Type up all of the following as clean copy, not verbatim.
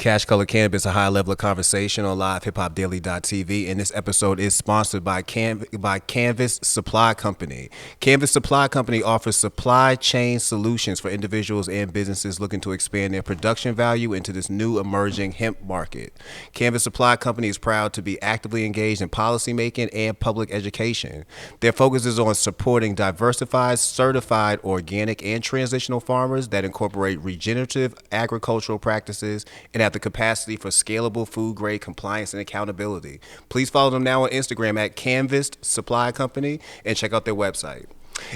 Cash Color Cannabis, a high level of conversation on live hiphopdaily.tv. And this episode is sponsored by Canvas Supply Company. Canvas Supply Company offers supply chain solutions for individuals and businesses looking to expand their production value into this new emerging hemp market. Canvas Supply Company is proud to be actively engaged in policymaking and public education. Their focus is on supporting diversified, certified, organic, and transitional farmers that incorporate regenerative agricultural practices and have the capacity for scalable food grade compliance and accountability. Please follow them now on Instagram at Canvas Supply Company and check out their website.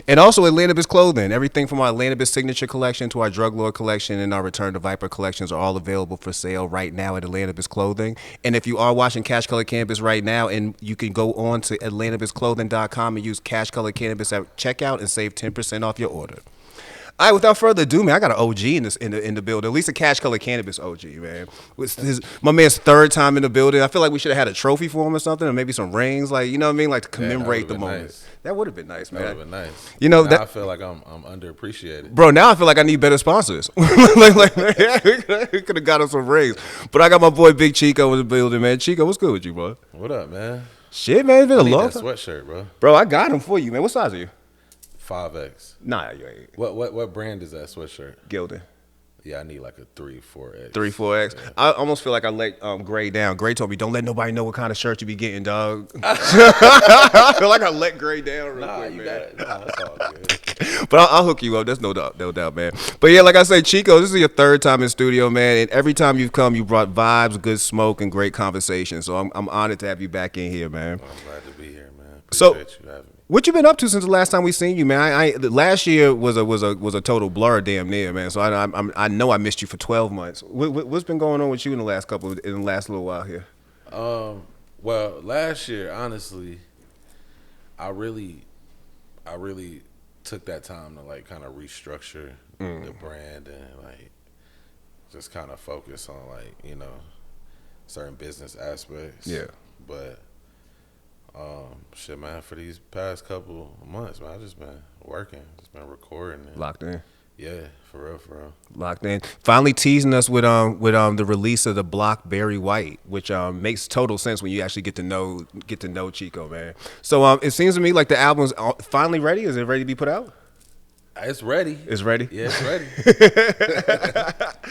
And also Atlantabis Clothing. Everything from our Atlantabis Signature Collection to our Drug Lord Collection and our Return to Viper collections are all available for sale right now at Atlantabis Clothing. And if you are watching Cash Color Cannabis right now, and you can go on to atlantabisclothing.com and use Cash Color Cannabis at checkout and save 10% off your order. All right, without further ado, man, I got an OG in the building. At least a Cash Color Cannabis OG, man. My man's third time in the building. I feel like we should have had a trophy for him or something, or maybe some rings, like, you know what I mean, like to commemorate the moment. Nice. That would have been nice, man. That would have been nice. You know, now I feel like I'm underappreciated, bro. Now I feel like I need better sponsors. like we could have got him some rings, but I got my boy Big Cheeko in the building, man. Cheeko, what's good with you, bro? What up, man? Shit, man, it's been a long time. Sweatshirt, bro. Bro, I got him for you, man. What size are you? 5X. Nah, you ain't. What brand is that sweatshirt? Gildan. Yeah, I need like a 3-4X. 3-4X. Yeah. I almost feel like I let Gray down. Gray told me, don't let nobody know what kind of shirt you be getting, dog. I feel like I let Gray down real quick, man. That's all good. But I'll hook you up. There's no doubt, man. But yeah, like I say, Cheeko, this is your third time in studio, man. And every time you've come, you brought vibes, good smoke, and great conversation. So I'm honored to have you back in here, man. Well, I'm glad to be here, man. Appreciate you having me. What you been up to since the last time we seen you, man? Last year was a total blur, damn near, man. So I know I missed you for 12 months. What's been going on with you in the last little while here? Well, last year, honestly, I really took that time to like kind of restructure the brand and like just kind of focus on like, you know, certain business aspects. Yeah. But shit, man, for these past couple of months, man, I just been working, just been recording. And, locked in. Yeah, for real. Locked in. Finally teasing us with the release of the Blockberry White, which makes total sense when you actually get to know Cheeko, man. So it seems to me like the album's finally ready. Is it ready to be put out? It's ready. It's ready? Yeah, it's ready.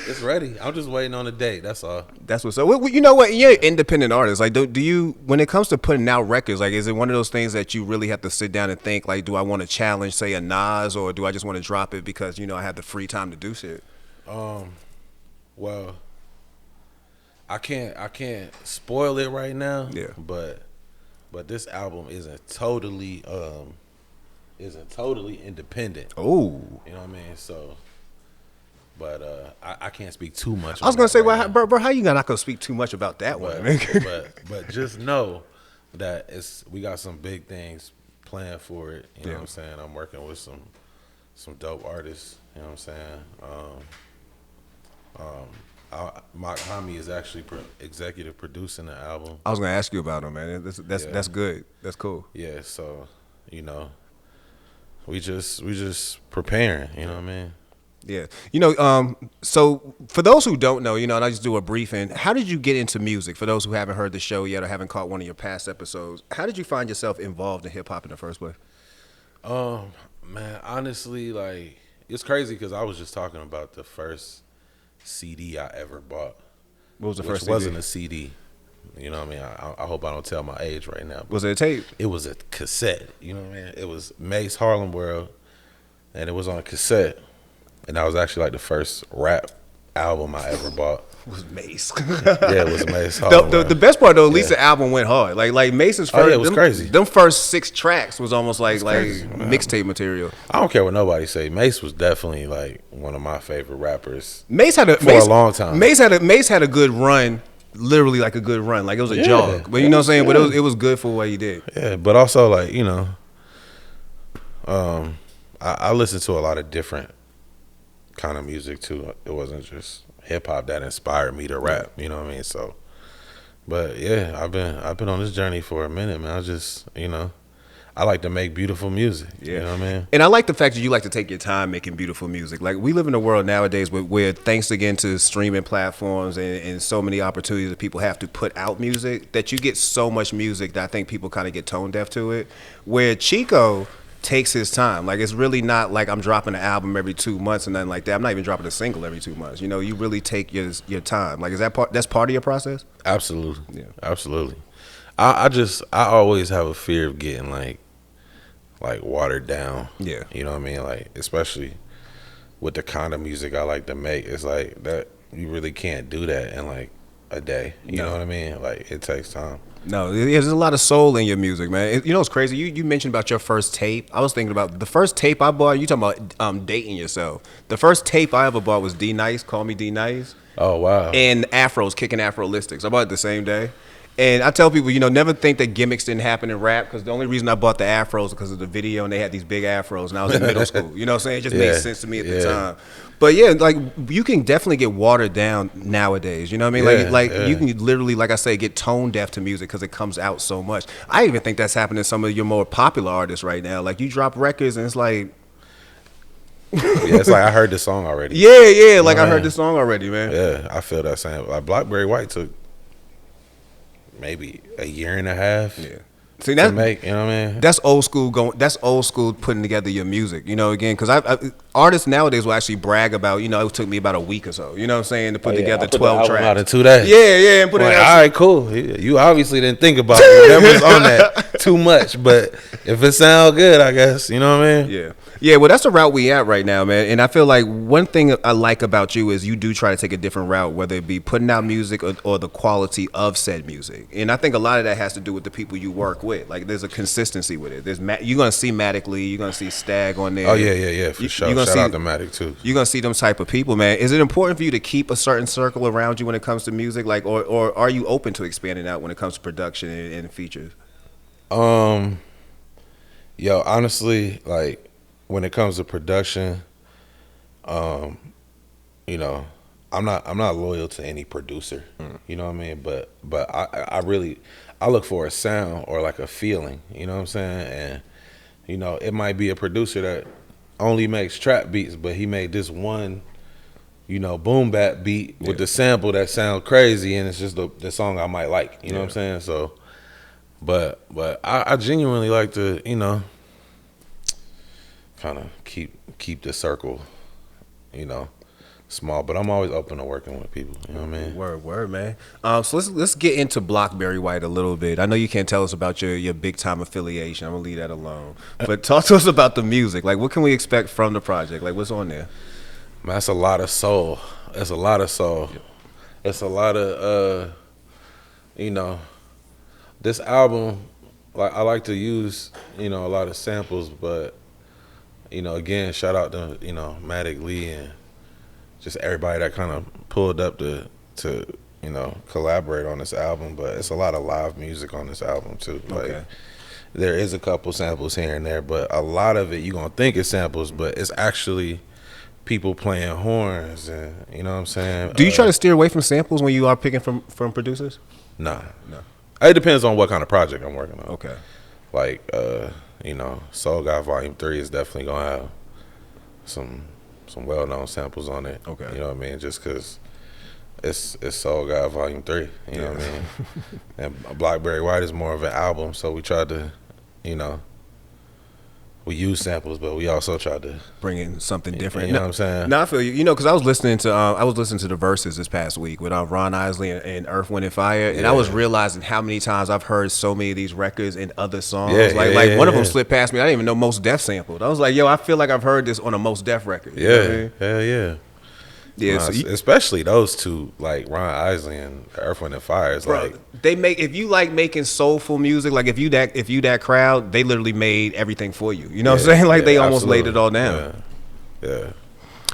It's ready. I'm just waiting on a date. That's all. That's what's up. Well, you know what? You're an independent artist. Like, do you, when it comes to putting out records, like, is it one of those things that you really have to sit down and think, like, do I want to challenge, say, a Nas, or do I just want to drop it because, you know, I have the free time to do shit? Well, I can't spoil it right now. Yeah. But this album isn't totally independent. Oh. You know what I mean? So, but I can't speak too much. I was gonna say, well, bro, how you not gonna speak too much about that one? But just know that we got some big things planned for it. You know what I'm saying? I'm working with some dope artists. You know what I'm saying? Mark Hami is actually executive producing the album. I was gonna ask you about him, man. That's good. That's cool. Yeah. So, you know, we just preparing. You know what I mean? Yeah. You know, so for those who don't know, you know, and I just do a briefing, how did you get into music? For those who haven't heard the show yet or haven't caught one of your past episodes, how did you find yourself involved in hip hop in the first place? Man, honestly, like, it's crazy because I was just talking about the first CD I ever bought. What was the first CD? Which wasn't a CD. You know what I mean? I hope I don't tell my age right now. Was it a tape? It was a cassette. You know what I mean? It was Mace Harlem World, and it was on a cassette. And that was actually like the first rap album I ever bought. It was Mace. Yeah, it was Mace Harlem World. The best part though, at least the album went hard. Like Mace's first. Oh, yeah, it was crazy. Them first 6 tracks was almost like mixtape material. I don't care what nobody say. Mace was definitely like one of my favorite rappers. Mace had a long time. Mace had a good run. Literally like a good run. Like it was a jog. But you know what I'm saying? But it was good for what he did. Yeah, but also like, you know, I listened to a lot of different kind of music too. It wasn't just hip hop that inspired me to rap, you know what I mean? So, but yeah, I've been on this journey for a minute, man. I just, you know, I like to make beautiful music. Yeah. You know what I mean? And I like the fact that you like to take your time making beautiful music. Like, we live in a world nowadays where thanks again to streaming platforms and so many opportunities that people have to put out music, that you get so much music that I think people kind of get tone deaf to it. Where Cheeko takes his time. Like, it's really not like I'm dropping an album every 2 months or nothing like that. I'm not even dropping a single every 2 months. You know, you really take your time. Like, is that's part of your process? Absolutely. Yeah. Absolutely. I always have a fear of getting like watered down. Yeah. You know what I mean? Like, especially with the kind of music I like to make, it's like that you really can't do that in like a day. You know what I mean? Like, it takes time. No, there's a lot of soul in your music, man. You know what's crazy? You mentioned about your first tape. I was thinking about the first tape I bought. You talking about dating yourself. The first tape I ever bought was D Nice, Call Me D Nice. Oh, wow. And Afros, Kicking Afrolistics. I bought it the same day. And I tell people, never think that gimmicks didn't happen in rap, because the only reason I bought the Afros was because of the video, and they had these big Afros, and I was in middle school. You know what I'm saying? It just made sense to me at the time. But yeah, like, you can definitely get watered down nowadays. You know what I mean? Like you can literally, like I say, get tone deaf to music because it comes out so much. I even think that's happening to some of your more popular artists right now. Like, you drop records and it's like, Yeah, it's like I heard this song already. yeah, like I heard this song already, man. Yeah, I feel that same. Like, Blackberry White took maybe a year and a half. Yeah. See, to make, you know what I mean? That's old school that's old school putting together your music, again, because artists nowadays will actually brag about, it took me about a week or so, you know what I'm saying, to put together 12 tracks. Out in 2 days. Yeah, and put it like, out. All right, cool. You obviously didn't think about whatever's on that too much, but if it sounds good, I guess, you know what I mean? Yeah, well, that's the route we at right now, man. And I feel like one thing I like about you is you do try to take a different route, whether it be putting out music or the quality of said music. And I think a lot of that has to do with the people you work with. Like, there's a consistency with it. You're gonna see Matic Lee, you're gonna see Stag on there. Oh yeah, for sure. Shout out to Matic too. You're gonna see them type of people, man. Is it important for you to keep a certain circle around you when it comes to music, like, or are you open to expanding out when it comes to production and features? Yo, honestly, like, when it comes to production, I'm not loyal to any producer. You know what I mean? But I really look for a sound or like a feeling. You know what I'm saying? And it might be a producer that only makes trap beats, but he made this one, boom bap beat with the sample that sounds crazy, and it's just the song I might like. You know what I'm saying? So, but I genuinely like to, kind of keep the circle, small. But I'm always open to working with people. You know what I mean? Word, man. So let's get into Blackberry White a little bit. I know you can't tell us about your big time affiliation. I'm gonna leave that alone. But talk to us about the music. Like, what can we expect from the project? Like, what's on there? Man, that's a lot of soul. That's a lot of soul. Yep. It's a lot of this album. Like, I like to use a lot of samples, but again, shout out to Matic Lee and just everybody that kind of pulled up to collaborate on this album. But it's a lot of live music on this album too. Okay. Like, there is a couple samples here and there, but a lot of it you gonna think it's samples, but it's actually people playing horns, and you know what I'm saying. Do you try to steer away from samples when you are picking from producers? Nah. It depends on what kind of project I'm working on. Okay. Like Soul Guy Volume 3 is definitely gonna have some well-known samples on it. Okay. You know what I mean? Just because it's Soul Guy Volume 3. You know what I mean? And Blackberry White is more of an album, so we tried to, we use samples, but we also tried to bring in something different. You know what I'm saying? No, I feel you. Because I was listening to the VERZUZ this past week with Ron Isley and Earth, Wind and Fire, and I was realizing how many times I've heard so many of these records in other songs. Like one of them slipped past me. I didn't even know Mos Def sampled. I was like, yo, I feel like I've heard this on a Mos Def record. You know what I mean? Hell yeah. Yeah, so especially those two, like Ron Isley and Earth, Wind and Fire. It's like they make, if you like making soulful music, like if you that crowd, they literally made everything for you. You know what I'm saying? Like they almost laid it all down.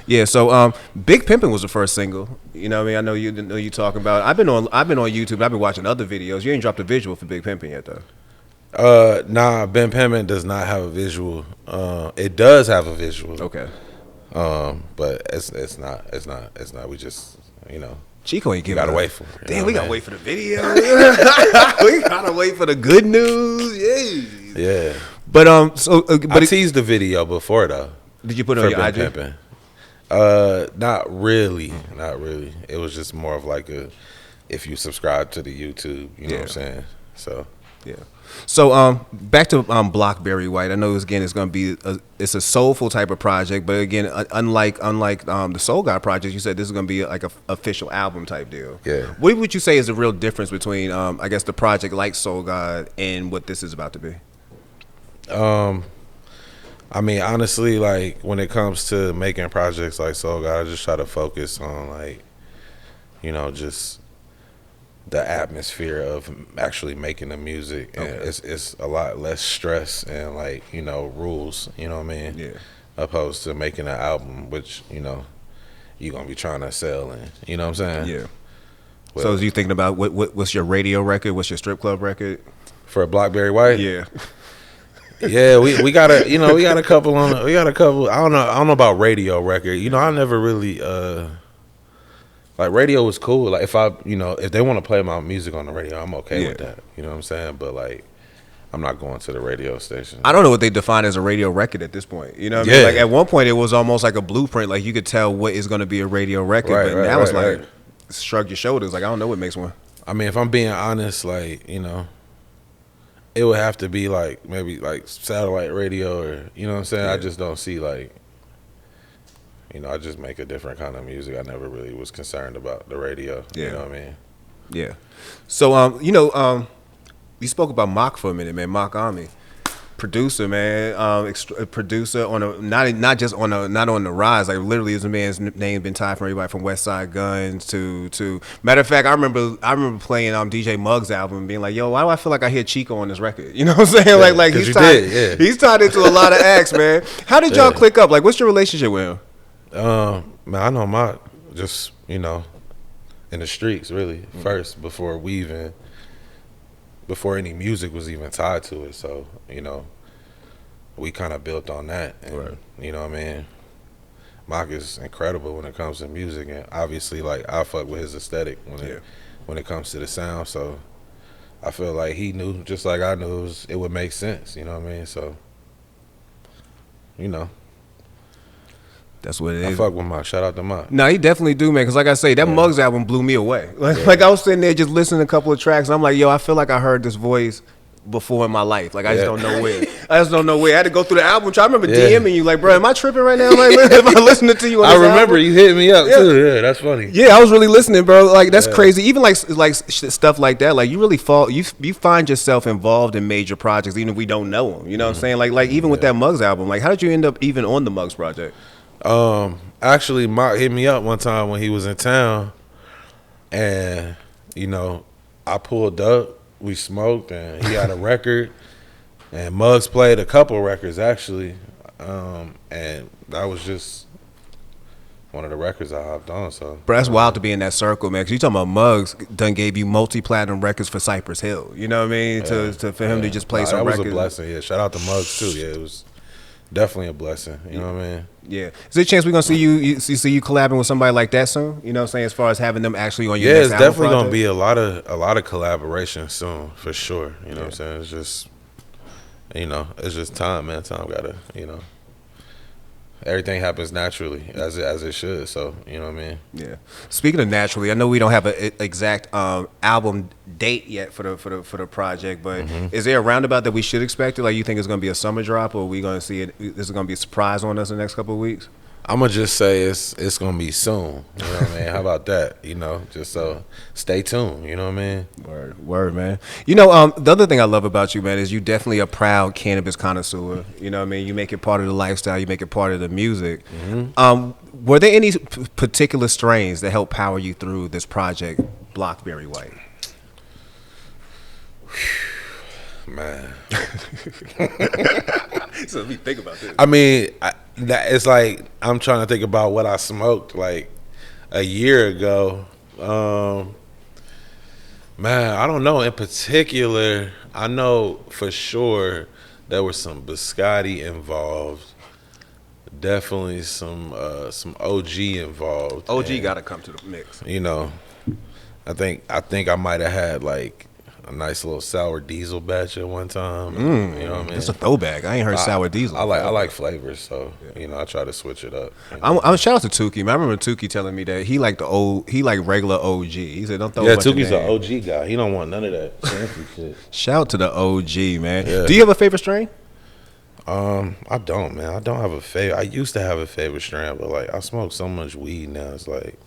Yeah. So Big Pimpin' was the first single. You know what I mean? I know you talking about. I've been on YouTube. And I've been watching other videos. You ain't dropped a visual for Big Pimpin' yet though. Nah, Ben Pimpin' does not have a visual. It does have a visual. Okay. But it's not. We just, Cheeko ain't giving. Gotta wait for it. Damn, we gotta wait for the video. We gotta wait for the good news. Yeah. I teased the video before though. Did you put it on your IG? Pimpin'. Not really. It was just more of like if you subscribe to the YouTube, you know what I'm saying? So yeah. So back to Blackberry White. I know it's going to be it's a soulful type of project, but again, unlike the Soul God project, you said this is going to be like a official album type deal. Yeah. What would you say is the real difference between I guess the project like Soul God and what this is about to be? I mean, honestly, like when it comes to making projects like Soul God, I just try to focus on like, you know, just the atmosphere of actually making the music. And it's a lot less stress and like, you know, rules, you know what I mean? Yeah. Opposed to making an album, which, you know, you're going to be trying to sell and, you know what I'm saying? Yeah. Well, so is you thinking about what's your radio record? What's your strip club record? For Blackberry White? Yeah. Yeah, we got a, you know, we got a couple. I don't know about radio record. You know, I never really like radio was cool. Like if they want to play my music on the radio, I'm okay with that. You know what I'm saying? But like, I'm not going to the radio station. I don't know what they define as a radio record at this point. You know what I mean? Like at one point it was almost like a blueprint. Like you could tell what is going to be a radio record, but now it's like shrug your shoulders. Like I don't know what makes one. I mean, if I'm being honest, like, you know, it would have to be like maybe like satellite radio or, you know what I'm saying? I just don't see like, you know, I just make a different kind of music. I never really was concerned about the radio. Yeah. You know what I mean? Yeah. So we spoke about Mock for a minute, man. Mock Army. Producer, man, producer on a not on the rise. Like literally, his man's name been tied from everybody from West Side Guns to. Matter of fact, I remember playing DJ Muggs' album and being like, "Yo, why do I feel like I hear Cheeko on this record?" You know what I'm saying? Like he's tied into a lot of acts, man. How did y'all click up? Like, what's your relationship with him? Man, I know Mock just, you know, in the streets really first before any music was even tied to it. So, you know, we kind of built on that. And, you know what I mean? Mock is incredible when it comes to music. And obviously, like, I fuck with his aesthetic when it comes to the sound. So I feel like he knew, just like I knew, it would make sense. You know what I mean? So, you know. That's what it is. I fuck with Mock. Shout out to Mock. No, he definitely do, man. Because like I say, that Muggs album blew me away. Like I was sitting there just listening to a couple of tracks, and I'm like, yo, I feel like I heard this voice before in my life. Like I just don't know where. I had to go through the album. I remember DMing you, like, bro, am I tripping right now? Like, am I listening to you on this I remember album? you hitting me up too. Yeah, that's funny. Yeah, I was really listening, bro. Like that's crazy. Even like stuff like that. Like you really you find yourself involved in major projects, even if we don't know them. You know what I'm saying? Like even with that Muggs album. Like how did you end up even on the Muggs project? Actually, Mock hit me up one time when he was in town, and you know, I pulled up. We smoked, and he had a record, and Muggs played a couple records actually, and that was just one of the records I hopped on. So, bro, that's wild to be in that circle, man. Because you talking about Muggs done gave you multi-platinum records for Cypress Hill. You know what I mean? For him to just play some records. That was a blessing. Yeah, shout out to Muggs too. Yeah, it was definitely a blessing. You know what I mean? Yeah. Is there a chance we're gonna see you collabing with somebody like that soon? You know what I'm saying? As far as having them actually on your next album definitely project? Gonna be a lot of collaboration soon for sure. You know what I'm saying? It's just, you know, it's just time, man. Time gotta, you know, everything happens naturally as it should. So you know what I mean? Yeah. Speaking of naturally, I know we don't have an exact album date yet for the project, but is there a roundabout that we should expect? Like you think it's gonna be a summer drop, or are we gonna see it? This is gonna be a surprise on us in the next couple of weeks? I'm gonna just say it's gonna be soon. You know what I mean? How about that? You know, just so stay tuned. You know what I mean? Word, man. You know, the other thing I love about you, man, is you definitely a proud cannabis connoisseur. You know what I mean? You make it part of the lifestyle. You make it part of the music. Were there any particular strains that helped power you through this project, Blackberry White? Man. So let me think about this. I mean, it's like I'm trying to think about what I smoked like a year ago. Man, I don't know. In particular, I know for sure there was some biscotti involved. Definitely some OG involved. OG got to come to the mix. You know, I think I might have had like a nice little sour diesel batch at one time. You know what I mean? It's a throwback. I ain't heard sour diesel. I like flavors, so you know I try to switch it up. You I'm, know? I'm shout out to Tukey, man. I remember Tukey telling me that he like regular OG. He said don't throw. Yeah, a bunch of Tukey's an names. OG guy. He don't want none of that fancy shit. Shout out to the OG, man. Yeah. Do you have a favorite strain? I don't, man. I don't have a favorite. I used to have a favorite strain, but like I smoke so much weed now. It's like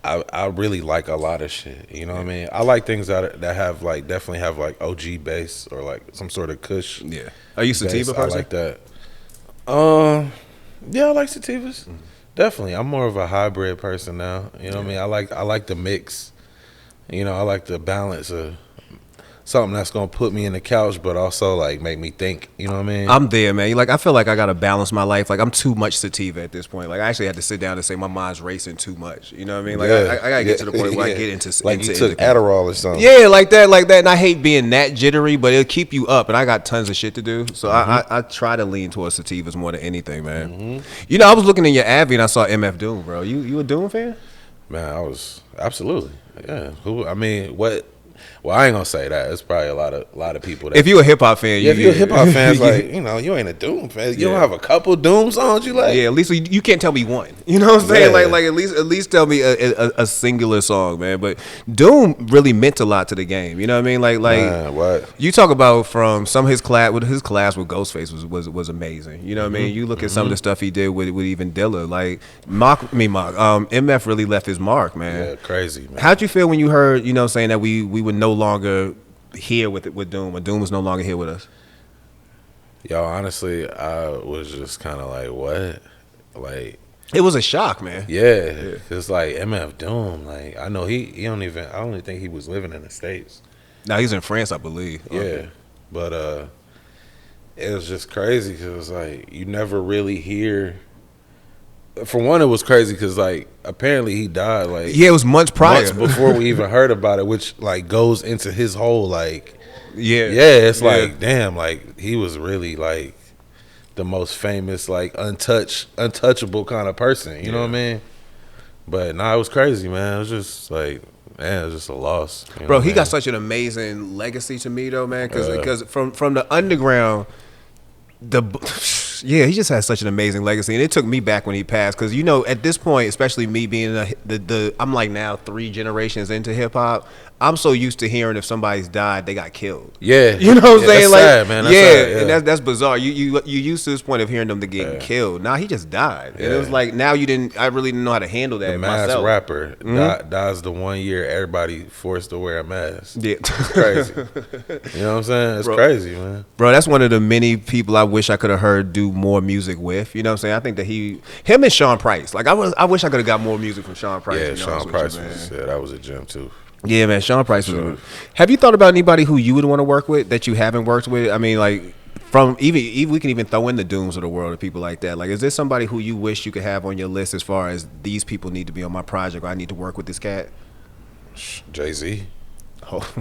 I really like a lot of shit. You know what I mean? I like things that have like definitely have like OG bass or like some sort of Kush. Yeah. Are you sativa bass. person? I like that. Yeah, I like sativas. Definitely. I'm more of a hybrid person now. You know what I mean? I like the mix. You know, I like the balance of something that's gonna put me in the couch, but also like make me think. You know what I mean? I'm there, man. Like I feel like I gotta balance my life. Like I'm too much sativa at this point. Like I actually had to sit down and say my mind's racing too much. You know what I mean? Like I gotta get to the point where I get into like into, you took into, Adderall or something. Yeah, like that. And I hate being that jittery, but it'll keep you up. And I got tons of shit to do, so I try to lean towards sativas more than anything, man. You know, I was looking in your Avi and I saw MF Doom, bro. You a Doom fan? Man, I was absolutely. Yeah. Who? I mean, what? Well, I ain't gonna say that. It's probably a lot of people that. If you a hip hop fan, if you're a hip hop fan, it's like you know, you ain't a Doom fan. You don't have a couple Doom songs you like. Yeah, at least you can't tell me one. You know what I'm saying? Yeah. Like at least tell me a singular song, man. But Doom really meant a lot to the game. You know what I mean? Like Man, what? you talk about from some of his class with Ghostface was amazing. You know what I mean? You look at some of the stuff he did with even Dilla, like MF really left his mark, man. Yeah, crazy, man. How'd you feel when you heard, you know, saying that we were no longer here with Doom, or Doom was no longer here with us? Yo, honestly, I was just kind of like, what? Like, It was a shock, man. yeah, it's like MF Doom. Like, I know he don't even. I don't even think he was living in the States. Now he's in France, I believe. Yeah, but it was just crazy because like you never really hear. For one, it was crazy because like apparently he died like Yeah, it was months prior. months before we even heard about it, which like goes into his whole like Yeah, it's like damn, like he was really like the most famous like untouchable kind of person. You know what I mean? But nah, it was crazy, man. It was just like. Man, it was just a loss. You know Bro, what he I got mean? such an amazing legacy to me, though, man. Because from the underground, he just has such an amazing legacy, and it took me back when he passed. Because you know, at this point, especially me being I'm like now 3 generations into hip hop. I'm so used to hearing if somebody's died, they got killed. Yeah, you know what I'm saying? That's Like, sad, man. That's sad, and that's bizarre. You used to this point of hearing them to getting killed. Now he just died, and it was like now I really didn't know how to handle that the mask myself. rapper dies the 1 year everybody forced to wear a mask. Yeah, It's crazy. You know what I'm saying? It's crazy, man. Bro, that's one of the many people I wish I could have heard do more music with. You know what I'm saying? I think that him and Sean Price. Like I wish I could have got more music from Sean Price. Yeah, to be honest Sean with Price you, man. that was a gem too. Yeah, man, Sean Price was. Have you thought about anybody who you would want to work with that you haven't worked with? I mean, like from even we can even throw in the Dooms of the world and people like that. Like, is there somebody who you wish you could have on your list as far as these people need to be on my project or I need to work with this cat? Jay-Z. Oh.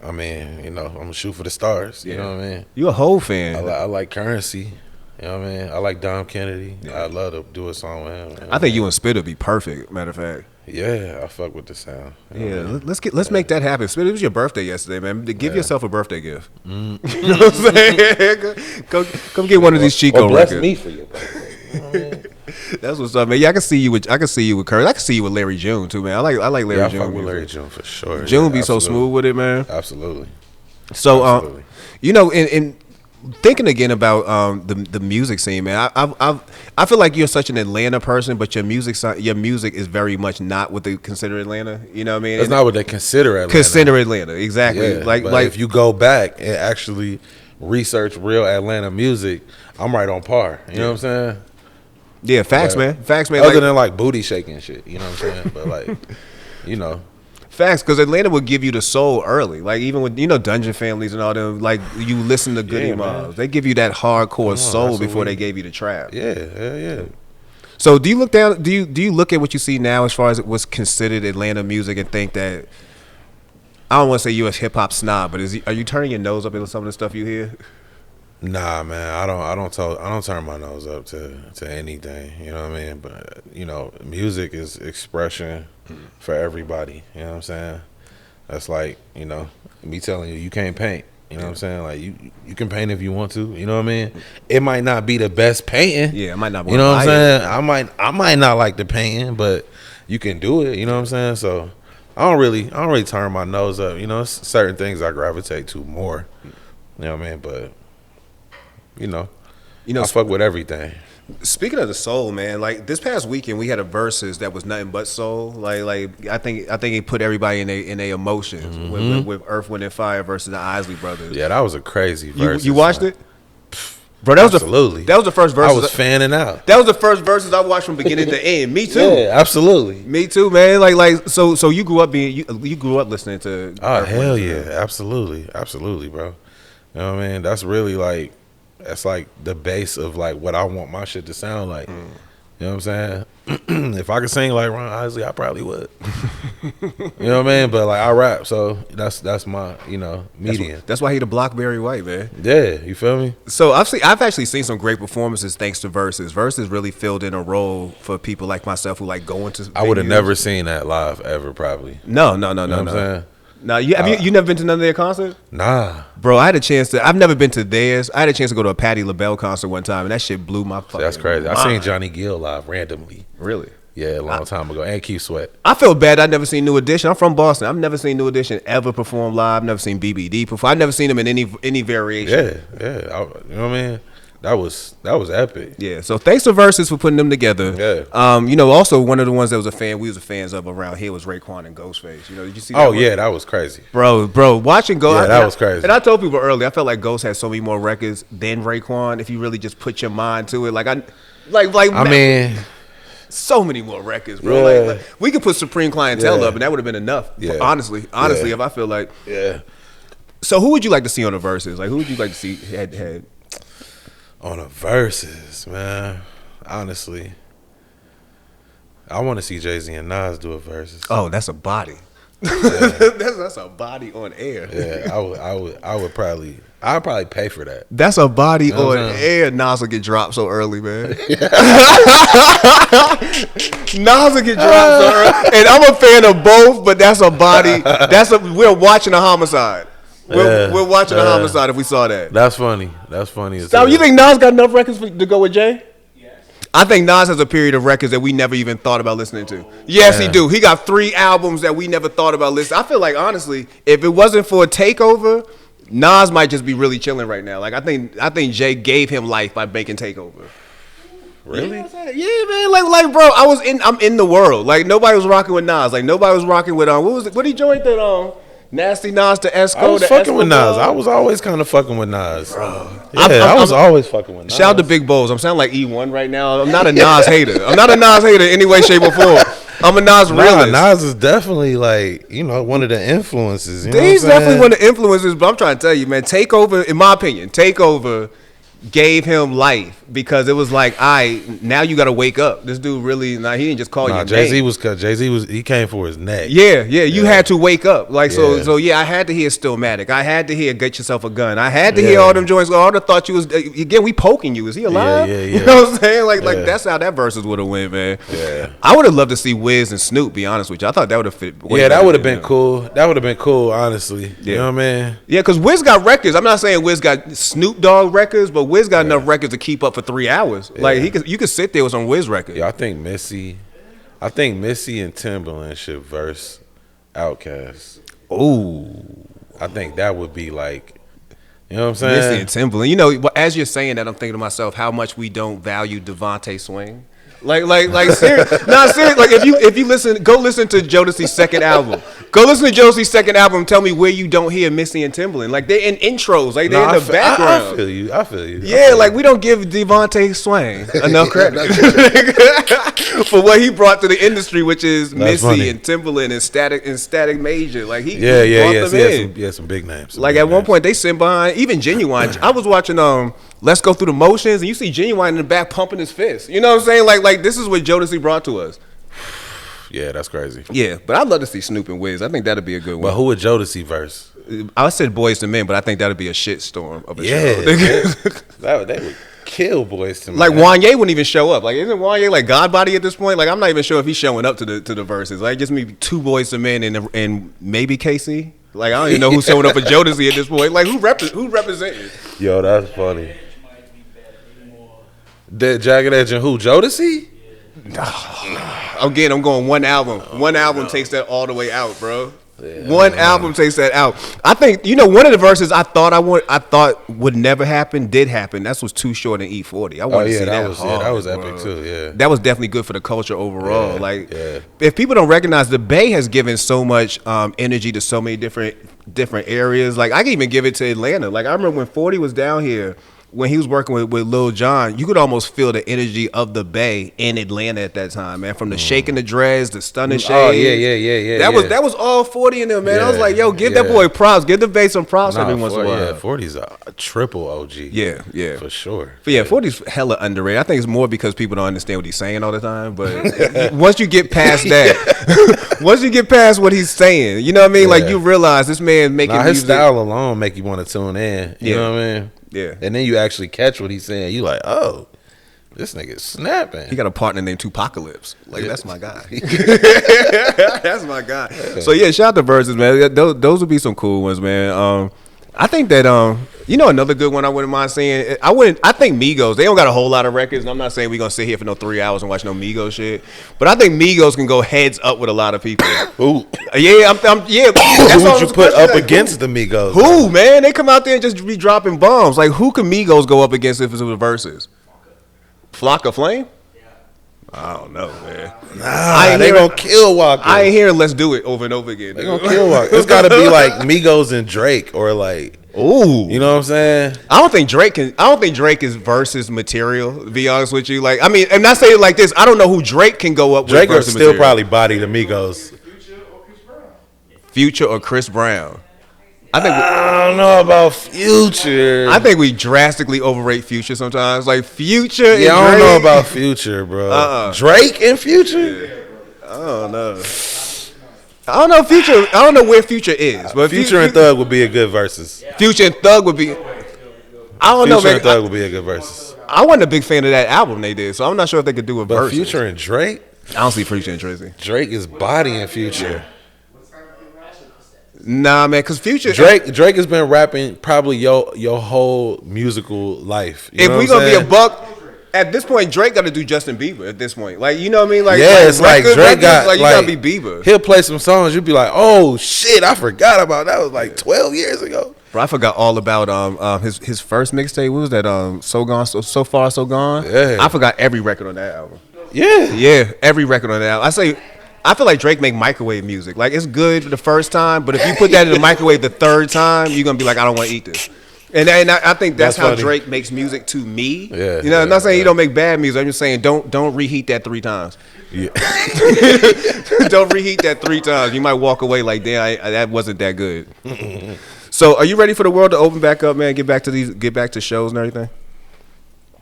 I mean, you know, I'm gonna shoot for the stars. You know what I mean? You a whole fan. I like Currency. You know what I mean? I like Dom Kennedy. I'd love to do a song with him. You know I think you and Spitter be perfect. Matter of fact. Yeah, I fuck with the sound. You know what I mean? Let's make that happen. Spitter, it was your birthday yesterday, man. Give yourself a birthday gift. You know what I'm saying? Come get one of these Cheeko bless records. me for your birthday. That's what's up, man. Yeah, I can see you with Curry. I can see you with Larry June too, man. I like Larry Yeah, I June. fuck with music. Larry June for sure. June Yeah, be so smooth with it, man. Absolutely. So, Absolutely. you know, in thinking again about the music scene, man, I feel like you're such an Atlanta person, but your music is very much not what they consider Atlanta. You know what I mean? That's not what they consider Atlanta. Consider Atlanta, exactly. Yeah, like if you go back and actually research real Atlanta music, I'm right on par. You know what I'm saying? Yeah, facts, man. Facts, man. Other than like booty shaking shit, you know what I'm saying? But like, you know. Facts, because Atlanta will give you the soul early. Like even with Dungeon Families and all them, like you listen to Goody Mobs, they give you that hardcore soul before they gave you the trap. Yeah. So do you look down? Do you look at what you see now as far as what's considered Atlanta music and think that? I don't want to say you a hip hop snob, but are you turning your nose up at some of the stuff you hear? Nah, man, I don't turn my nose up to anything. You know what I mean? But you know, music is expression for everybody. You know what I'm saying? That's like, you know, me telling you can't paint. You know what I'm saying? Like you can paint if you want to. You know what I mean? It might not be the best painting. Yeah, it might not. You know what I'm saying? I might not like the painting, but you can do it. You know what I'm saying? So I don't really turn my nose up. You know, it's certain things I gravitate to more. You know what I mean? But you know, I fuck with everything. Speaking of the soul, man, like this past weekend we had a versus that was nothing but soul. Like I think it put everybody in their emotions with Earth, Wind and Fire versus the Isley Brothers. Yeah, that was a crazy versus. You watched it? Bro, that was absolutely. That was the first versus. I was fanning out. That was the first versus I watched from beginning to end. Me too. Yeah, absolutely. Me too, man. Like so you grew up you grew up listening to. Oh hell yeah, absolutely, bro. You know what I mean? That's really like. That's like the base of like what I want my shit to sound like. You know what I'm saying? If I could sing like Ron Isley, I probably would. You know what I mean? But like I rap, so that's my medium. That's why he the Blockberry White, man. Yeah, you feel me? So I've actually seen some great performances thanks to Versus. Versus really filled in a role for people like myself who like going to. I would have never seen that live ever, probably. No. You know what I'm saying? No, you never been to none of their concerts? Nah. Bro, I had a chance to. I've never been to theirs. I had a chance to go to a Patti LaBelle concert one time, and that shit blew my fucking That's crazy. mind. I seen Johnny Gill live randomly. Really? Yeah, a long time ago. And Keith Sweat. I feel bad I've never seen New Edition. I'm from Boston. I've never seen New Edition ever perform live. I've never seen BBD perform. I've never seen them in any variation. Yeah. You know what I mean? That was epic. Yeah. So thanks to Versus for putting them together. Yeah. Also one of the ones that we was fans of around here was Raekwon and Ghostface. You know, did you see that? Oh yeah, that was crazy. Bro, watching Ghost. Yeah, that was crazy. And I told people earlier, I felt like Ghost had so many more records than Raekwon if you really just put your mind to it. I mean, so many more records, bro. Yeah. Like we could put Supreme Clientele up, and that would have been enough. Yeah. Honestly, if I feel like. Yeah. So who would you like to see on the Versus? Like who would you like to see had? On a versus, man. Honestly, I want to see Jay-Z and Nas do a versus. Oh, that's a body. Yeah. that's a body on air. Yeah, I'd probably pay for that. That's a body on air. Nas will get dropped so early, man. Nas will get dropped so early. And I'm a fan of both, but that's a body. We're watching a homicide. We're watching a homicide if we saw that. That's funny. So you think Nas got enough records to go with Jay? Yes. I think Nas has a period of records that we never even thought about listening to. Yes, he do. He got 3 albums that we never thought about listening. I feel like honestly, if it wasn't for a takeover, Nas might just be really chilling right now. Like I think Jay gave him life by making Takeover. Really? Yeah, man. Like, bro, I'm in the world. Like nobody was rocking with Nas. Like nobody was rocking with what he joined that Nasty Nas to Esco. I was fucking with Nas. I was always kind of fucking with Nas. Bro. Yeah, I was always fucking with Nas. Shout out to Big Bowls. I'm sounding like E1 right now. I'm not a Nas hater. I'm not a Nas hater any way, shape, or form. I'm a Nas realist. Nas is definitely like, one of the influences. He's definitely one of the influences, but I'm trying to tell you, man, Takeover, in my opinion, Takeover gave him life because it was like, now you got to wake up. This dude really, he didn't just call you Jay-Z name. He came for his neck. Yeah, you had to wake up. Like, so I had to hear Stillmatic. I had to hear Get Yourself a Gun. I had to hear all them joints. I thought you was, again, we poking you. Is he alive? Yeah. You know what I'm saying? Like that's how that versus would have went, man. Yeah. I would have loved to see Wiz and Snoop, be honest with you. I thought that would have fit. That would have been cool. That would have been cool, honestly. Yeah. You know what I mean? Yeah, because Wiz got records. I'm not saying Wiz got Snoop Dogg records, but Wiz got enough records to keep up for 3 hours. Yeah. Like you could sit there with some Wiz records. Yeah, I think Missy and Timbaland should verse Outkast. Ooh. I think that would be like, you know what I'm saying? Missy and Timbaland. As you're saying that, I'm thinking to myself how much we don't value Devontae Swing. Like, serious. Not serious. Like, if you listen, go listen to Jodeci's second album. Go listen to Jodeci's second album. Tell me where you don't hear Missy and Timbaland. Like, they're in intros. Like, they're in the background. I feel you. Yeah, like we don't give Devontae Swing enough credit for what he brought to the industry, which is Missy and Timbaland and Static Major. Like he brought them in. He had some big names. Like at one point they sit behind even Genuine. I was watching Let's Go Through the Motions, and you see Genuine in the back pumping his fist. You know what I'm saying? Like this is what Jodeci brought to us. Yeah, that's crazy. Yeah, but I'd love to see Snoop and Wiz. I think that'd be a good one. But who would Jodeci verse? I said Boys to Men, but I think that'd be a shit storm of a show. Yeah. kill Boys to Men. Like Wanye wouldn't even show up. Like isn't Wanye like God body at this point? Like I'm not even sure if he's showing up to the verses. Like just maybe 2 Boys to Men and maybe KC. Like I don't even know who's showing up for Jodeci at this point. Like who representing? Yo, that's funny. That Jagged Edge and who? Jodeci? Again, I'm going one album. One album takes that all the way out, bro. Yeah, one album takes that out. I think one of the verses I thought would never happen did happen. That was Too Short and E40. I wanted to see that. That was epic too. Yeah, that was definitely good for the culture overall. If people don't recognize, the Bay has given so much energy to so many different areas. Like I can even give it to Atlanta. Like I remember when 40 was down here. When he was working with Lil Jon, you could almost feel the energy of the Bay in Atlanta at that time, man. From the shaking the dreads, the stunning shades. Oh yeah. That was all 40 in there, man. I was like, yo, give that boy props. Give the Bay some props every once in a while. Yeah, 40's a triple OG. Yeah. For sure. But yeah, 40's hella underrated. I think it's more because people don't understand what he's saying all the time. But once you get past that, once you get past what he's saying, you know what I mean? Like you realize this man making his music. style alone make you want to tune in. You know what I mean? Yeah. And then you actually catch what he's saying. You like, oh, this nigga's snapping. He got a partner named Tupacalypse. Like, that's my guy. That's my guy. So, yeah, shout out to VERZUZ, man. Those would be some cool ones, man. I think that, another good one I wouldn't mind seeing. I think Migos, they don't got a whole lot of records. And I'm not saying we're going to sit here for no 3 hours and watch no Migos shit. But I think Migos can go heads up with a lot of people. Ooh. Yeah, Who would you put up against the Migos? Who, man? They come out there and just be dropping bombs. Like, who can Migos go up against if it's with VERZUZ? Flocka Flame? I don't know, man. Nah, they gonna kill Walker. I ain't hearing Let's Do It over and over again. They gonna kill Walker. It's gotta be like Migos and Drake or like, ooh, you know what I'm saying? I don't think Drake is VERZUZ material. To be honest with you, like, I mean, I'm not saying it like this. I don't know who Drake can go up with. Drake will still probably body the Migos. Future or Chris Brown. I don't know about Future. I think we drastically overrate Future sometimes. Like Future. Yeah, I don't know about Future, bro. Drake and Future. Yeah. I don't know. I don't know Future. I don't know where Future is, but Future and Thug would be a good versus. Future and Thug would be. I don't know, man. Future and Thug would be a good versus. I wasn't a big fan of that album they did, so I'm not sure if they could do a versus. Future and Drake. I don't see Future and Tracy. Drake is bodying Future. Nah, man, because Future... Drake has been rapping probably your whole musical life. If we going to be a buck, at this point, Drake got to do Justin Bieber at this point. Like, you know what I mean? Like, yeah, it's like Drake got... Like, you got to be Bieber. He'll play some songs, you'll be like, oh, shit, I forgot about that. That was like 12 years ago. Bro, I forgot all about his first mixtape. What was that? So Far, So Gone? Yeah. I forgot every record on that album. Yeah. Yeah, every record on that album. I feel like Drake make microwave music. Like, it's good the first time, but if you put that in the microwave the third time, you're going to be like, I don't want to eat this. And I think that's how funny. Drake makes music to me. Yeah, you know, I'm not saying he don't make bad music. I'm just saying don't reheat that 3 times. Yeah. Don't reheat that 3 times. You might walk away like, damn, that wasn't that good. So, are you ready for the world to open back up, man? Get back to shows and everything?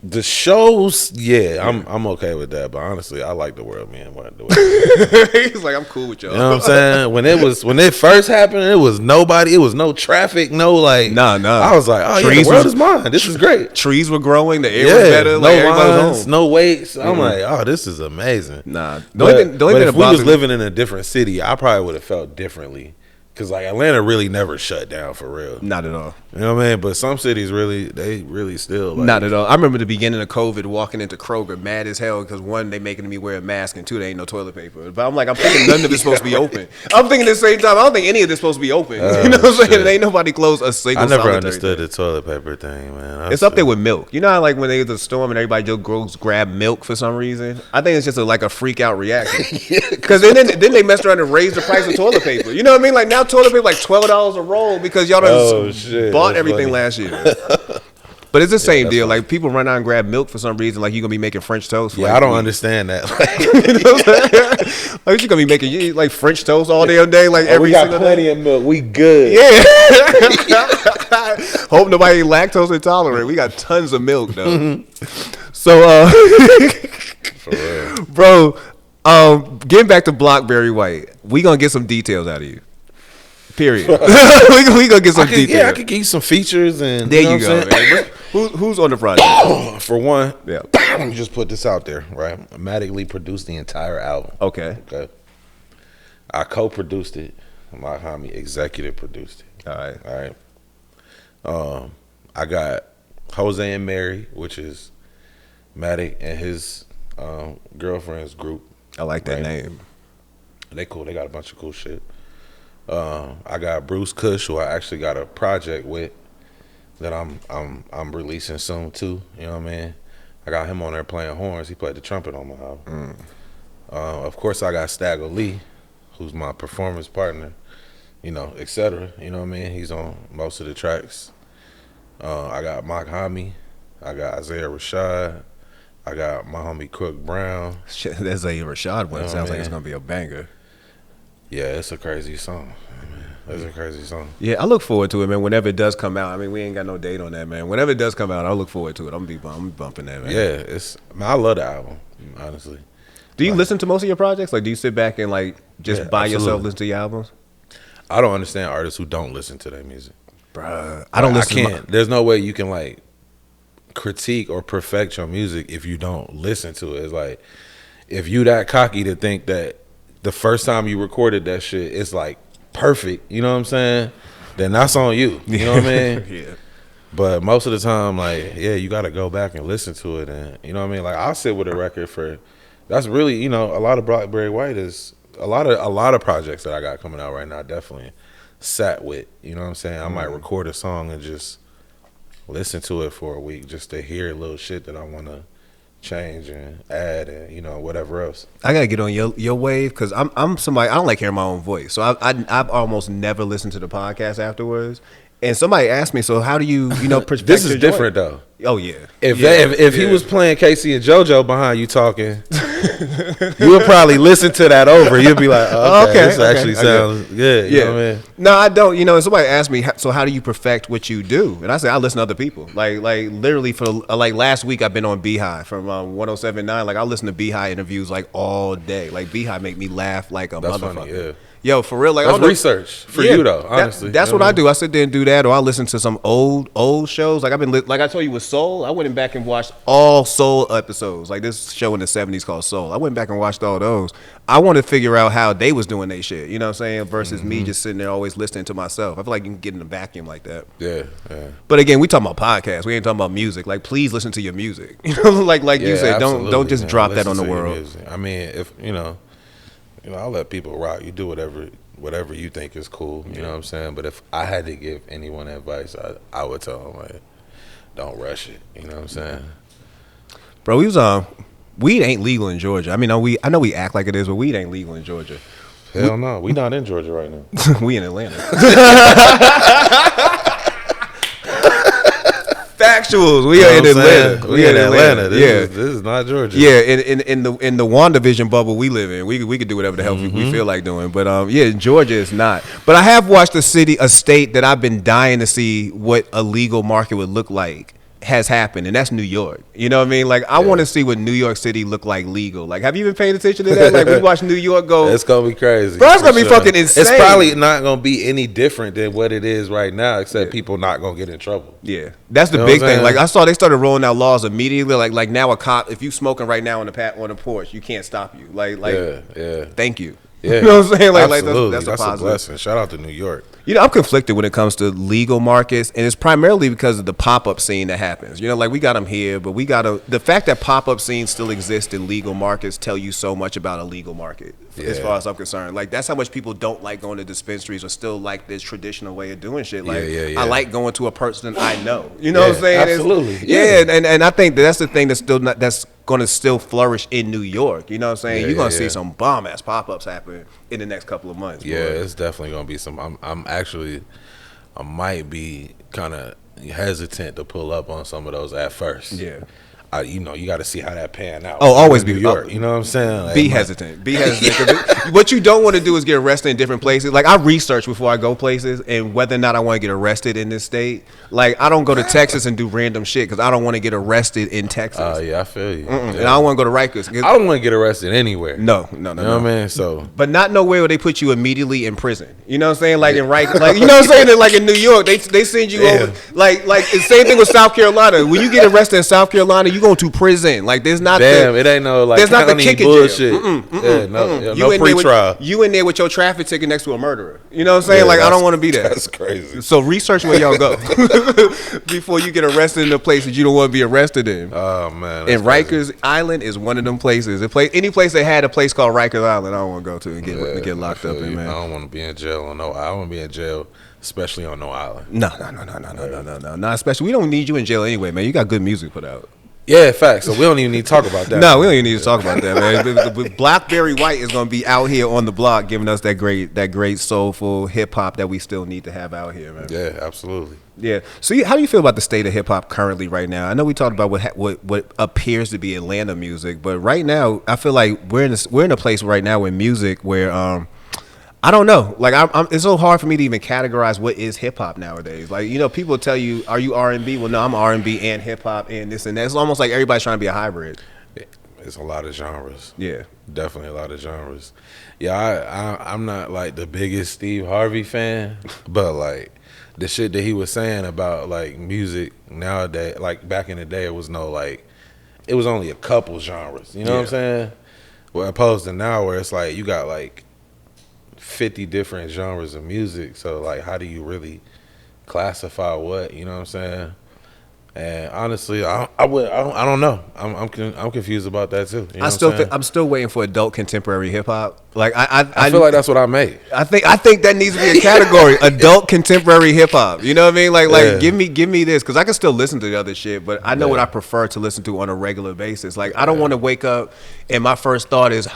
The shows, yeah, I'm okay with that. But honestly, I like the world, man. He's like, I'm cool with y'all. You know what I'm saying? When it first happened, it was nobody. It was no traffic, no like. Nah. I was like, oh yeah, the world is mine. This is great. Trees were growing, the air was better. No like lines, no waits. I'm like, oh, this is amazing. Nah, but if we was living in a different city, I probably would have felt differently. Cause like Atlanta really never shut down for real. Not at all. You know what I mean? But some cities they really still. Like, not at all. I remember the beginning of COVID walking into Kroger mad as hell because 1, they making me wear a mask, and 2, there ain't no toilet paper. But I'm thinking none of it's supposed to be open. I'm thinking at the same time, I don't think any of this supposed to be open. You know what I'm saying? Ain't nobody closed a single. I never understood the toilet paper thing, man. It's up there with milk. You know how like when there's a storm and everybody just goes grab milk for some reason? I think it's just like a freak out reaction. Because then they messed around and raised the price of toilet paper. You know what I mean? Like now toilet paper like $12 a roll because y'all done bought everything last year. But it's the same deal. Like people run out and grab milk for some reason. Like you're gonna be making French toast. Yeah, I don't understand that. You know what I'm saying? Like you're gonna be making like French toast all damn day. Like every we got single plenty day. of milk. We good. Yeah. Hope nobody ain't lactose intolerant. We got tons of milk though. So, for real, bro. Getting back to Blackberry White, we gonna get some details out of you. Period. we gonna get some details. Yeah, I could give you some features and there you go, man. Who's on the project? For one, yeah. Let me just put this out there, right? I automatically produced the entire album. Okay. I co-produced it. My homie executive produced it. All right. I got Jose and Mary, which is Matic and his girlfriend's group. I like that name. They cool. They got a bunch of cool shit. I got Bruce Kush, who I actually got a project with that I'm releasing soon too. You know what I mean? I got him on there playing horns. He played the trumpet on my album. Of course, I got Stagger Lee, who's my performance partner. You know, etc. You know what I mean? He's on most of the tracks. I got Mock Hami. I got Isaiah Rashad. I got my homie Crook Brown. Shit, that Isaiah Rashad one sounds like it's gonna be a banger. Yeah, it's a crazy song. It's a crazy song. Yeah, I look forward to it, man. Whenever it does come out, I mean, we ain't got no date on that, man. Whenever it does come out, I'll look forward to it. I'm gonna be bumping that, man. Yeah, I love the album, honestly. Do you listen to most of your projects? Like, do you sit back and like just by absolutely. yourself listen to your albums? I don't understand artists who don't listen to their music. Bruh, I don't listen. I can't. There's no way you can like critique or perfect your music if you don't listen to it. It's like if you that cocky to think that the first time you recorded that shit, it's like perfect, you know what I'm saying? Then that's on you. You know what I mean? Yeah. But most of the time, like, yeah, you gotta go back and listen to it, and you know what I mean? Like, I'll sit with a record for that's really, you know, a lot of Blackberry White is a lot of projects that I got coming out right now, definitely sat with, you know what I'm saying? I might record a song and just listen to it for a week just to hear little shit that I wanna change and add and, you know, whatever else. I gotta get on your wave because I'm somebody, I don't like hearing my own voice, so I've almost never listened to the podcast afterwards. And somebody asked me, so how do you perfect This is your different joint? though. Oh yeah. If he was playing Casey and JoJo behind you talking, you would probably listen to that over. You'd be like, oh, okay, this actually sounds good. You know what I mean? No, I don't. You know, and somebody asked me, so how do you perfect what you do? And I said, I listen to other people. Like literally for like last week, I've been on Beehive from 107.9. Like I listen to Beehive interviews like all day. Like Beehive make me laugh like a motherfucker. Funny, yeah. Yo, for real, like that's research for you though. Honestly, that's what I do. I sit there and do that, or I listen to some old shows. Like like I told you with Soul, I went back and watched all Soul episodes. Like this show in the '70s called Soul. I went back and watched all those. I want to figure out how they was doing their shit. You know what I'm saying? Versus me just sitting there always listening to myself. I feel like you can get in a vacuum like that. Yeah. But again, we talking about podcasts. We ain't talking about music. Like, please listen to your music. You know, like you said, don't just drop that on the world. I mean, if you know, I'll let people rock. You do whatever you think is cool, you know what I'm saying? But if I had to give anyone advice, I would tell them, like, don't rush it, you know what I'm saying? Bro, weed ain't legal in Georgia. I mean, I know we act like it is, but weed ain't legal in Georgia. Hell no, we not in Georgia right now. We in Atlanta. Factuals. We are in Atlanta. We in Atlanta. This is not Georgia. Yeah, in the WandaVision bubble we live in, we could do whatever the hell we feel like doing. But yeah, Georgia is not. But I have watched a state that I've been dying to see what a legal market would look like has happened, and that's New York. You know what I mean? Like, I want to see what New York City look like legal. Like, have you been paying attention to that? Like, we watch New York go. It's gonna be crazy. Bro, it's gonna be fucking insane. It's probably not gonna be any different than what it is right now, except people not gonna get in trouble. Yeah, that's the big thing. Like, I saw they started rolling out laws immediately. Like now a cop, if you smoking right now on the porch, you can't stop you. Like, thank you. Yeah. You know what I'm saying? Like, absolutely. that's a blessing. Shout out to New York. You know, I'm conflicted when it comes to legal markets, and it's primarily because of the pop-up scene that happens. You know, like, we got them here, but the fact that pop-up scenes still exist in legal markets tell you so much about a legal market, as far as I'm concerned. Like, that's how much people don't like going to dispensaries or still like this traditional way of doing shit. Like, I like going to a person I know. You know what I'm saying? Absolutely. And I think that's the thing that's going to still flourish in New York. You know what I'm saying? You're going to see some bomb-ass pop-ups happen in the next couple of months. Yeah, it's definitely going to be some. I might be kind of hesitant to pull up on some of those at first. Yeah. you got to see how that pan out. Oh, always New be York. You know what I'm saying? Like, be hesitant. Be hesitant. What you don't want to do is get arrested in different places. Like I research before I go places, and whether or not I want to get arrested in this state. Like I don't go to Texas and do random shit because I don't want to get arrested in Texas. Oh yeah, I feel you. Yeah. And I don't want to go to Rikers. I don't want to get arrested anywhere. No. You know what I mean? So, but not nowhere where they put you immediately in prison. You know what I'm saying? Like in Rikers, like you know what I'm saying? Like in New York, they send you over. Like the same thing with South Carolina. When you get arrested in South Carolina, you go to prison. Like there's not. It ain't no like. There's not the kicking bullshit. No pre-trial. You in there with your traffic ticket next to a murderer. You know what I'm saying? Like I don't want to be that. That's crazy. So research where y'all go before you get arrested in a place that you don't want to be arrested in. Oh man. And Rikers Island is one of them places. Any place they had a place called Rikers Island, I don't want to go to and get locked up in, man. I don't want to be in jail on no. I don't want to be in jail, especially on no island. No. Not especially. We don't need you in jail anyway, man. You got good music put out. Yeah, facts. So we don't even need to talk about that. No, we don't even need to talk about that, man. Blackberry White is gonna be out here on the block, giving us that great soulful hip hop that we still need to have out here, man. Yeah, absolutely. Yeah. So, how do you feel about the state of hip hop currently right now? I know we talked about what appears to be Atlanta music, but right now, I feel like we're in a place right now in music where I don't know. Like, it's so hard for me to even categorize what is hip hop nowadays. Like, you know, people tell you, "Are you R&B?" Well, no, I'm R&B and hip hop and this and that. It's almost like everybody's trying to be a hybrid. It's a lot of genres. Yeah, definitely a lot of genres. Yeah, I'm not like the biggest Steve Harvey fan, but like the shit that he was saying about like music nowadays, like back in the day, it was only a couple genres. You know what I'm saying? Well, opposed to now where it's like you got like 50 different genres of music, so like how do you really classify what, you know what I'm saying? And honestly, I don't know. I'm confused about that too. You know I'm still waiting for adult contemporary hip hop. Like I feel like that's what I made. I think that needs to be a category, adult contemporary hip hop. You know what I mean? Like give me this, because I can still listen to the other shit, but I know what I prefer to listen to on a regular basis. Like I don't want to wake up and my first thought is,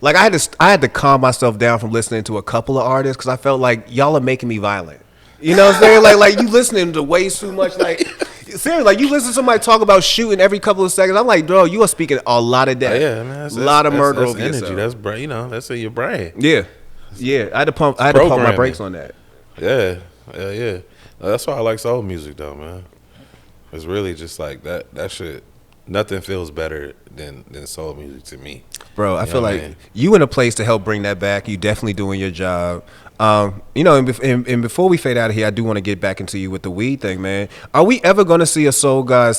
like I had to calm myself down from listening to a couple of artists because I felt like y'all are making me violent. You know what I'm saying? Like you listening to way too much. Like seriously, like you listen to somebody talk about shooting every couple of seconds. I'm like, bro, you are speaking a lot of death. Yeah, man. A lot of murder over energy. yourself. That's brain. You know, that's in your brain. Yeah. I had to pump my brakes on that. Yeah. That's why I like soul music though, man. It's really just like that shit. Nothing feels better than soul music to me. Bro, I feel like you in a place to help bring that back. You definitely doing your job. You know, and before we fade out of here, I do want to get back into you with the weed thing, man. Are we ever going to see a Soul God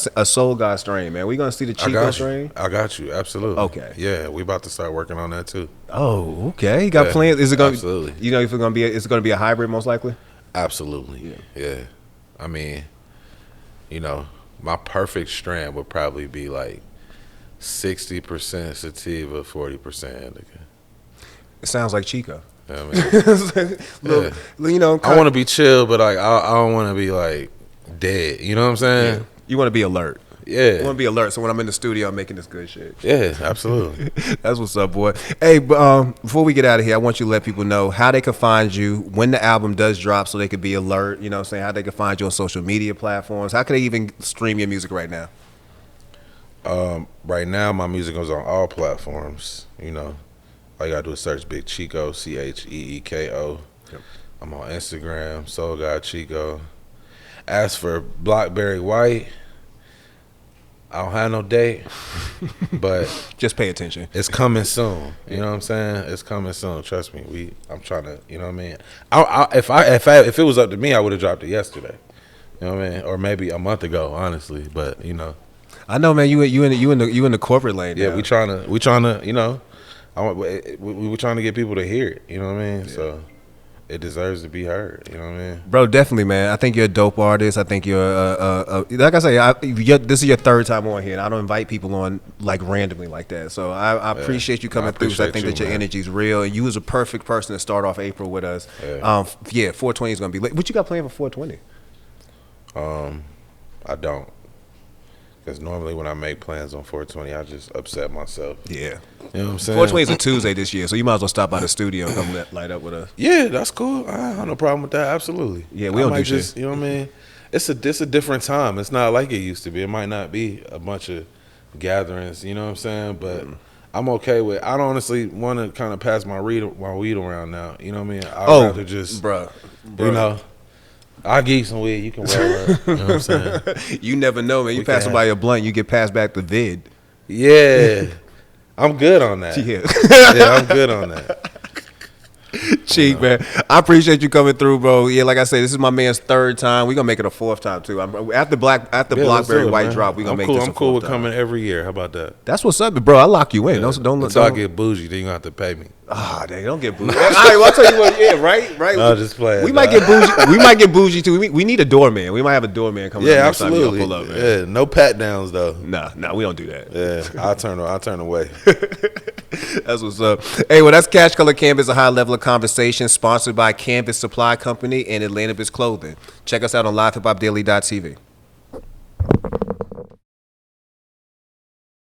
strain, man? We going to see the Cheeko strain? I got you, absolutely. Okay. Yeah, we about to start working on that too. Oh, okay. You got plans? Is it going? Absolutely. You know, if it's going to be a hybrid, most likely. Absolutely. Yeah. I mean, you know, my perfect strand would probably be like 60% sativa, 40% indica. It sounds like Cheeko. I mean, you know, I want to be chill, but like I don't want to be like dead. You know what I'm saying? Yeah. You want to be alert. Yeah, I want to be alert. So when I'm in the studio, I'm making this good shit. Yeah, absolutely. That's what's up, boy. Hey, before we get out of here, I want you to let people know how they can find you when the album does drop, so they could be alert. You know what I'm saying? How they can find you on social media platforms. How can they even stream your music right now? Right now, my music goes on all platforms. You know. All you gotta do is search Big Cheeko, CHEEKO. Yep. I'm on Instagram, Soul God Cheeko. As for Blackberry White, I don't have no date, but just pay attention. It's coming soon. You know what I'm saying? It's coming soon. Trust me. I'm trying to. You know what I mean? If it was up to me, I would have dropped it yesterday. You know what I mean? Or maybe a month ago, honestly. But you know, I know, man. You in the corporate lane. Yeah, now. we trying to. You know. We were trying to get people to hear it, you know what I mean? Yeah. So it deserves to be heard, you know what I mean? Bro, definitely, man. I think you're a dope artist. I think you're like I say, this is your third time on here, and I don't invite people on like randomly like that. So I appreciate you coming through. I think that your energy is real, and you was a perfect person to start off April with us. Yeah, 420 is gonna be lit. What you got planned for 420? I don't. Because normally when I make plans on 420, I just upset myself. Yeah. You know what I'm saying? 420 is a Tuesday this year, so you might as well stop by the studio and come light up with us. Yeah, that's cool. I have no problem with that. Absolutely. Yeah, we don't do shit. You know what I mean? It's a different time. It's not like it used to be. It might not be a bunch of gatherings. You know what I'm saying? But I'm okay with. I don't honestly want to kind of pass my weed around now. You know what I mean? I'd rather just, bruh. you know, I'll give you some weed. You can roll up. You know what I'm saying? You never know, man. You pass somebody a blunt, you get passed back the vid. Yeah, I'm good on that. Yeah, Yeah, I'm good on that. Cheek, man. I appreciate you coming through, bro. Yeah, like I said, this is my man's third time. We're gonna make it a fourth time too. After Blackberry White drop, we're gonna make this a fourth I'm cool with time. coming every year. How about that? That's what's up, bro. I lock you in. Yeah. Until I get bougie, then you gonna have to pay me. Ah, dang, don't get bougie. All right, well, I'll tell you what. Yeah, right. No, I'll just play. We might get bougie. We might get bougie too. We need a doorman. We might have a doorman coming. Yeah, up absolutely. Pull up, man. Yeah, no pat downs though. Nah, we don't do that. Yeah, I'll turn away. That's what's up. Hey, well, that's Cash Color Cannabis, a high level of conversation, sponsored by Canvas Supply Company and Atlanta Biz Clothing. Check us out on livehiphopdaily.tv.